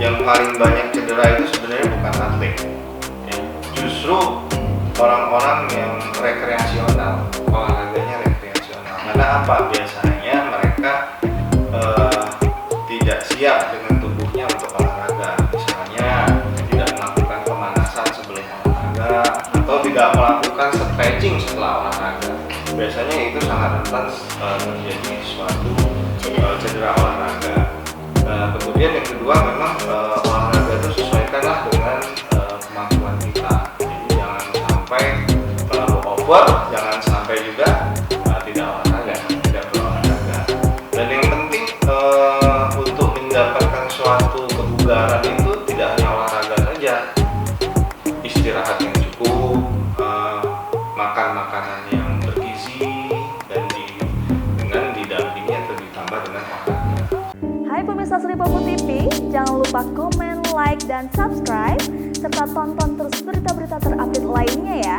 yang paling banyak cedera itu sebenarnya bukan atlet, ya. Justru orang-orang yang rekreasional, olahraganya rekreasional. Karena apa? Biasanya mereka tidak siap dengan tubuhnya untuk olahraga. Misalnya tidak melakukan pemanasan sebelum olahraga atau tidak melakukan stretching setelah olahraga. Biasanya itu sangat rentan terjadi suatu cedera olahraga. Kemudian yang kedua, memang olahraga itu sesuaikanlah dengan kemampuan kita. Jadi jangan sampai terlalu over, jangan sampai juga tidak olahraga, tidak berolahraga. Dan yang penting untuk mendapatkan suatu kebugaran itu tidak hanya olahraga saja, istirahat yang cukup, makan makanan yang bergizi, dan dengan didampingi atau ditambah dengan olahraga. Hai pemirsa Selipo TV, jangan lupa komen, like, dan subscribe, serta tonton terus berita-berita terupdate lainnya ya.